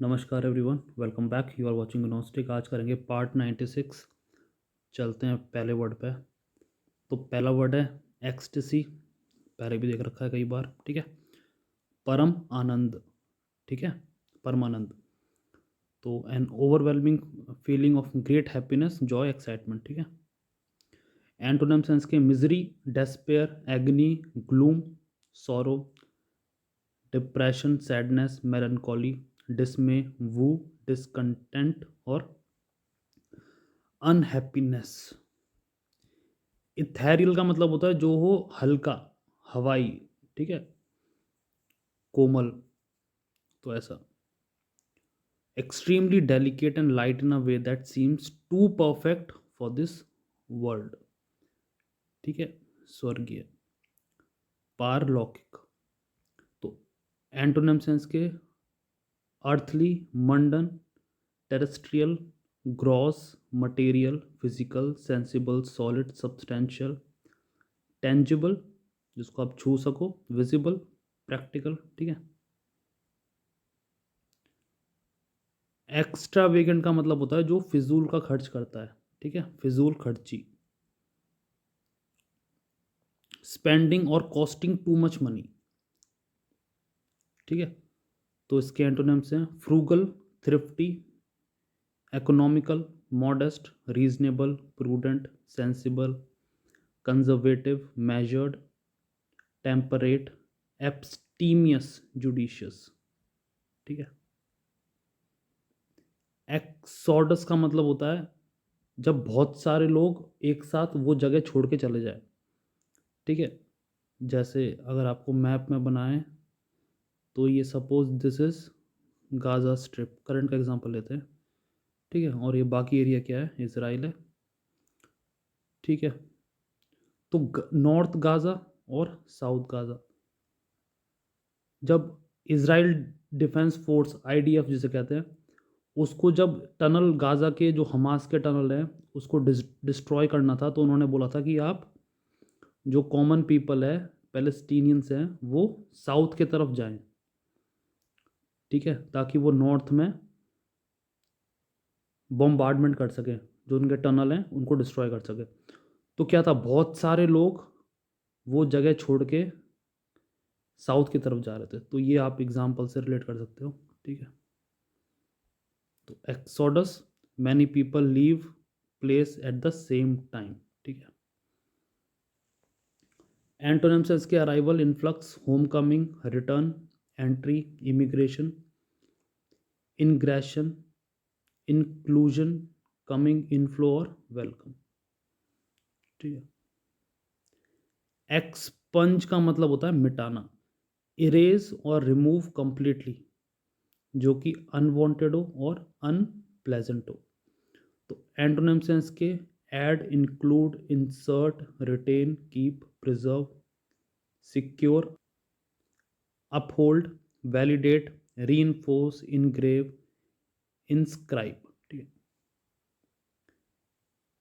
नमस्कार everyone, welcome back. You are watching Gnostic. आज करेंगे पार्ट 96। चलते हैं पहले वर्ड पे। तो पहला वर्ड है एक्सटेसी। पहले भी देख रखा है कई बार, ठीक है। परम आनंद, ठीक है, परमानंद। तो an overwhelming feeling of great happiness, joy, excitement, ठीक है। एंटोनिम सेंस के misery, despair, agony, gloom, sorrow, depression, sadness, melancholy, dismay, woe, discontent और अनहैप्पीनेस। इथेरियल का मतलब होता है जो हो हल्का, हवाई, ठीक है, कोमल। तो ऐसा extremely delicate and light in a way that seems to perfect for this world, ठीक है। स्वर्गीय, पारलौकिक। तो एंटोनिम सेंस के earthly, mundane, terrestrial, gross, material, physical, sensible, solid, substantial, tangible, जिसको आप छू सको, विजिबल, प्रैक्टिकल, ठीक है। एक्स्ट्रा वेगेंट का मतलब होता है जो फिजूल का खर्च करता है, ठीक है, फिजूल खर्ची। स्पेंडिंग और कॉस्टिंग टू मच मनी, ठीक है। तो इसके एंटोनिम्स हैं frugal, thrifty, economical, modest, reasonable, prudent, sensible, conservative, measured, temperate, abstemious, judicious, ठीक है। एक्सॉडस का मतलब होता है जब बहुत सारे लोग एक साथ वो जगह छोड़ के चले जाए, ठीक है। जैसे अगर आपको मैप में बनाएं तो ये suppose this is Gaza strip, current का एग्जांपल लेते हैं, ठीक है। और ये बाकी एरिया क्या है, इसराइल है, ठीक है। तो नॉर्थ गाज़ा और साउथ गाज़ा, जब इसराइल डिफेंस फोर्स, आईडीएफ जिसे कहते हैं, उसको जब टनल गाज़ा के जो हमास के टनल हैं उसको डिस्ट्रॉय करना था, तो उन्होंने बोला था कि आप जो कॉमन पीपल है, पैलेस्टीनियंस हैं, वो साउथ के तरफ जाएं, ठीक है, ताकि वो नॉर्थ में बॉम्बार्डमेंट कर सकें, जो उनके टनल हैं उनको डिस्ट्रॉय कर सके। तो क्या था, बहुत सारे लोग वो जगह छोड़ के साउथ की तरफ जा रहे थे। तो ये आप एग्जाम्पल से रिलेट कर सकते हो, ठीक है। तो exodus, many people leave place at the same time, ठीक है। एंटोनिम्स है इसके arrival, influx, homecoming, return, entry, immigration, ingression, inclusion, coming, inflow और वेलकम, ठीक है। एक्सपंज का मतलब होता है मिटाना, इरेज और रिमूव कंप्लीटली, जो कि अनवांटेड हो और अनप्लेजेंट हो। तो एंटोनिम सेंस के add, include, insert, retain, keep, preserve, secure, uphold, validate, reinforce, engrave, inscribe, ठीक है।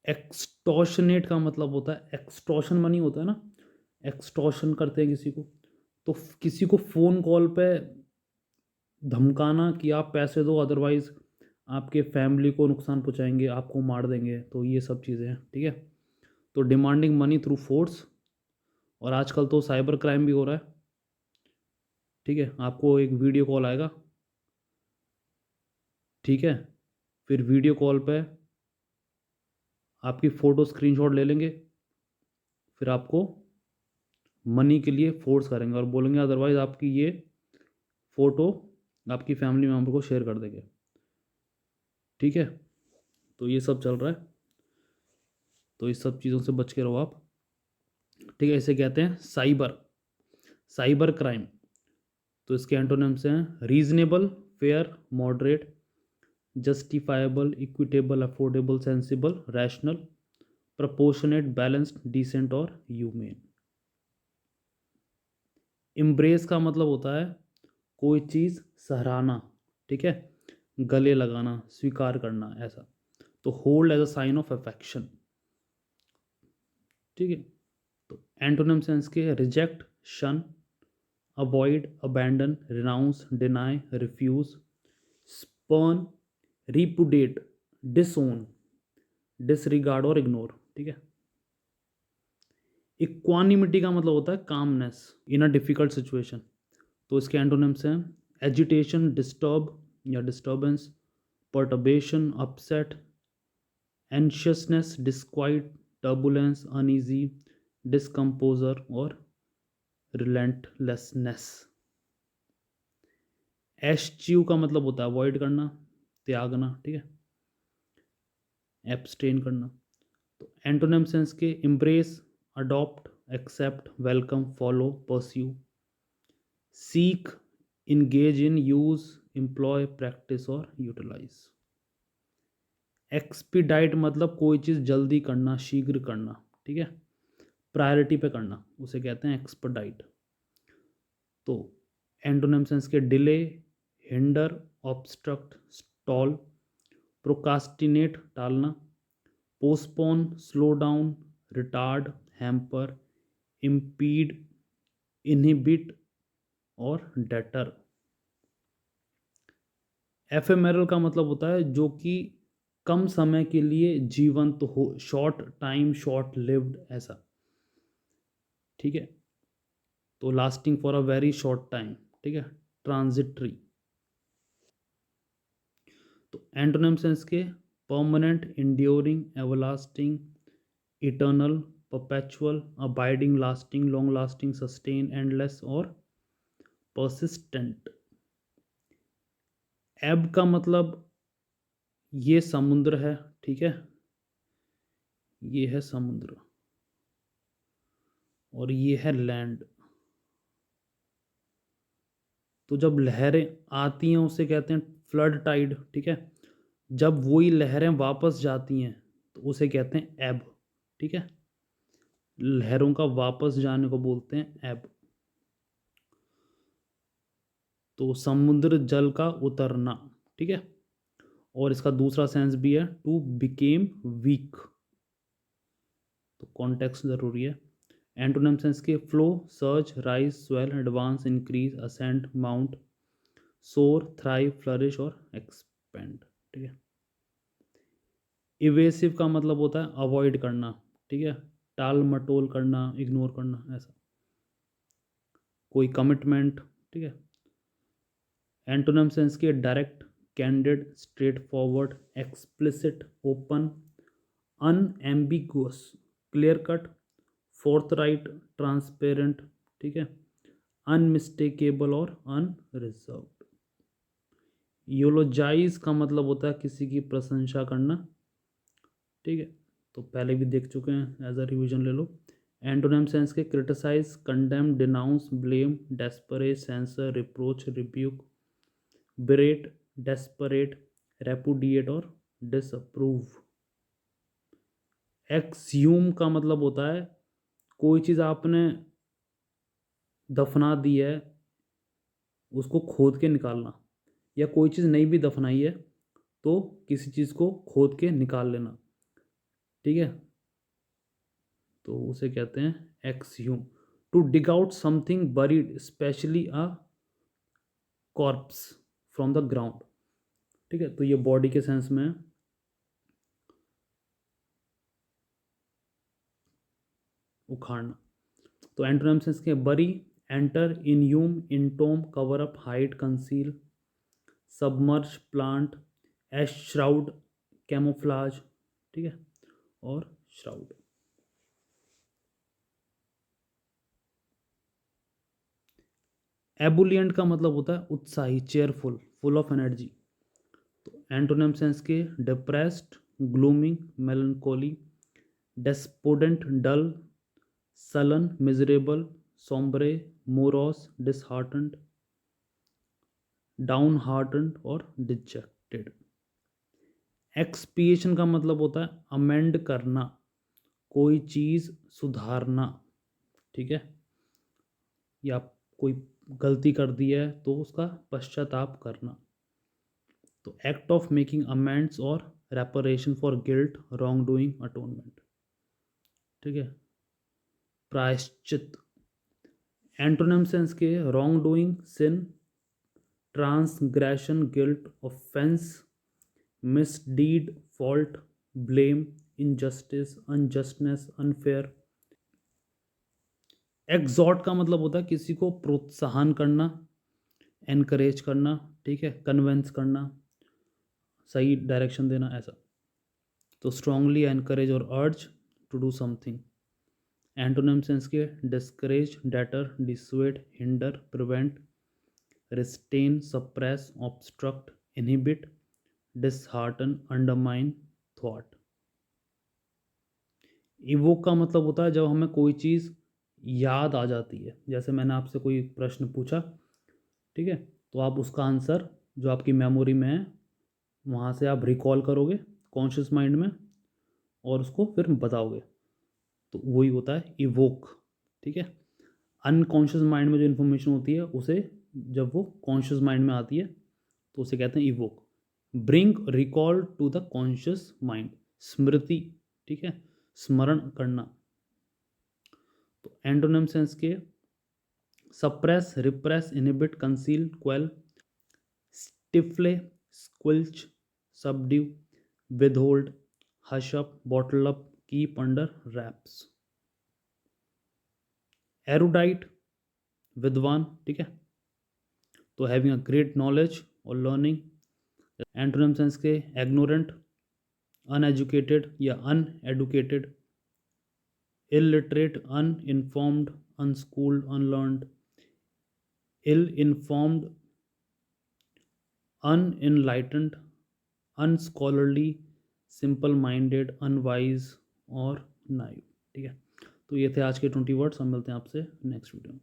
एक्सटॉशनेट का मतलब होता है, एक्सटॉशन मनी होता है ना, एक्सटॉशन करते हैं किसी को, तो किसी को फ़ोन कॉल पे धमकाना कि आप पैसे दो, अदरवाइज़ आपके फैमिली को नुकसान पहुंचाएंगे, आपको मार देंगे। तो ये सब चीज़ें हैं, ठीक है। तो डिमांडिंग मनी थ्रू फोर्स, और आजकल तो साइबर क्राइम भी हो रहा है, ठीक है। आपको एक वीडियो कॉल आएगा, ठीक है, फिर वीडियो कॉल पे आपकी फ़ोटो स्क्रीनशॉट ले लेंगे, फिर आपको मनी के लिए फोर्स करेंगे और बोलेंगे अदरवाइज़ आपकी ये फ़ोटो आपकी फैमिली मेम्बर को शेयर कर देंगे, ठीक है। तो ये सब चल रहा है, तो इस सब चीज़ों से बच के रहो आप, ठीक है। इसे कहते हैं साइबर, साइबर क्राइम। तो इसके एंटोनिम्स हैं reasonable, fair, moderate, justifiable, equitable, affordable, sensible, rational, proportionate, balanced, decent और ह्यूमेन। इम्ब्रेस का मतलब होता है कोई चीज़ सराहना, ठीक है, गले लगाना, स्वीकार करना, ऐसा। तो hold as a sign of affection, ठीक है। तो एंटोनिम सेंस के reject, shun, avoid, abandon, renounce, deny, refuse, spurn, repudiate, डिसोन, disregard और इग्नोर। ठीक है। इक्वानिमिटी का मतलब होता है calmness in a difficult situation. तो इसके एंटोनिम्स हैं एजिटेशन, डिस्टर्ब या disturbance, perturbation, upset, anxiousness, disquiet, turbulence, uneasy, discomposure और रिलेंटलेसनेस। एश्च्यू का मतलब होता है अवॉइड करना, त्यागना। ठीक है, एब्सटेन करना। तो एंटोनिम सेंस के embrace, adopt, accept, welcome, follow, pursue, seek, engage in, use, employ, practise और यूटिलाइज। एक्सपीडाइट मतलब कोई चीज़ जल्दी करना, शीघ्र करना। ठीक है, प्रायोरिटी पे करना, उसे कहते हैं एक्सपीडाइट। तो एंटोनिम सेंस के delay, hinder, obstruct, stall, procrastinate, टालना, postpone, slow down, retard, hamper, impede, inhibit और डेटर। एफेमेरल का मतलब होता है जो कि कम समय के लिए जीवंत हो, शॉर्ट टाइम, शॉर्ट लिव्ड, ऐसा। ठीक है, तो lasting for a very short time. ठीक है, ट्रांजिटरी। तो एंटोनिम सेंस के permanent, enduring, everlasting, eternal, perpetual, abiding, lasting, long lasting, sustain, endless और परसिस्टेंट। एब का मतलब ये समुद्र है। ठीक है, ये है समुद्र और ये है लैंड। तो जब लहरें आती हैं उसे कहते हैं फ्लड टाइड। ठीक है, जब वही लहरें वापस जाती हैं तो उसे कहते हैं एब। ठीक है, लहरों का वापस जाने को बोलते हैं एब। तो समुद्र जल का उतरना। ठीक है, और इसका दूसरा सेंस भी है टू बिकेम वीक। तो कॉन्टेक्स्ट ज़रूरी है। एंटोनिम सेंस के flow, surge, rise, swell, advance, increase, ascend, mount, सोर, थ्राइव, फ्लरिश और एक्सपेंड। ठीक है। इवेसिव का मतलब होता है अवॉइड करना। ठीक है, टाल मटोल करना, इग्नोर करना, ऐसा, कोई कमिटमेंट। ठीक है। एंटोनिम सेंस के direct, candid, straightforward, explicit, open, unambiguous, clear cut, forthright, transparent. ठीक है, अनमिस्टेकेबल और अनरिजर्व्ड। यूलोजाइज का मतलब होता है किसी की प्रशंसा करना। ठीक है, तो पहले भी देख चुके हैं, एज अ रिविजन ले लो। एंटोनिम सेंस के criticise, condemn, denounce, blame, desperate, censor, reproach, rebuke, berate, desperate, repudiate और डिसअप्रूव। एक्सह्यूम का मतलब होता है कोई चीज़ आपने दफना दी है, उसको खोद के निकालना, या कोई चीज़ नहीं भी दफनाई है तो किसी चीज़ को खोद के निकाल लेना। ठीक है, तो उसे कहते हैं exhume. To dig out something buried, especially a corpse, from the ground. ठीक है, तो ये बॉडी के सेंस में है। उखाड़ना। तो एंटोनिम सेंस के bury, inter, inhume, entomb, cover up, hide, conceal, submerge, plant, enshroud, camouflage. ठीक है, और श्राउड। एबुलियंट का मतलब होता है उत्साही, चेयरफुल, फुल ऑफ एनर्जी। तो एंटोनिम सेंस के depressed, glooming, melancholy, despondent, dull, sullen, miserable, sombre, morose, disheartened, downhearted और डिजेक्टेड। एक्सपिएशन का मतलब होता है अमेंड करना, कोई चीज़ सुधारना। ठीक है, या कोई गलती कर दी है तो उसका पश्चाताप करना। तो एक्ट ऑफ मेकिंग अमेंड्स और reparation for guilt, wrongdoing, atonement. ठीक है, प्रायश्चित। एंटोनिम सेंस के wrongdoing, sin, transgression, guilt, offence, misdeed, fault, blame, injustice, unjustness, unfair. Exhort का मतलब होता है किसी को प्रोत्साहन करना, एनकरेज करना, ठीक है, कन्विंस करना, सही डायरेक्शन देना, ऐसा। तो स्ट्रांगली एनकरेज और urge to do something. Antonyms हैं इसके discourage, deter, dissuade, hinder, prevent, restrain, suppress, obstruct, inhibit, dishearten, undermine, थॉट। इवोक का मतलब होता है जब हमें कोई चीज़ याद आ जाती है, जैसे मैंने आपसे कोई प्रश्न पूछा, ठीक है, तो आप उसका आंसर जो आपकी मेमोरी में है वहाँ से आप रिकॉल करोगे कॉन्शियस माइंड में और उसको फिर बताओगे, तो वही होता है इवोक, ठीक है। अनकॉन्शियस माइंड में जो इन्फॉर्मेशन होती है उसे जब वो कॉन्शियस माइंड में आती है तो उसे कहते हैं evoke. Bring recall to the conscious mind, स्मृति, ठीक है, स्मरण करना। तो एंटोनिम्स हैं इसके suppress, repress, inhibit, conceal, quell, stifle, squelch, subdue, withhold, hush up, bottle up, keep under wraps. Erudite, विद्वान, ठीक है, तो हैविंग अ ग्रेट नॉलेज और लर्निंग। एंटोनिम्स हैं इसके एग्नोरेंट, अनएजुकेटेड या uneducated, illiterate, uninformed, unschooled, unlearned, ill informed, unenlightened, unscholarly, simple minded, unwise और naive, ठीक है। तो ये थे आज के 20 वर्ड्स। हम मिलते हैं आपसे नेक्स्ट वीडियो में।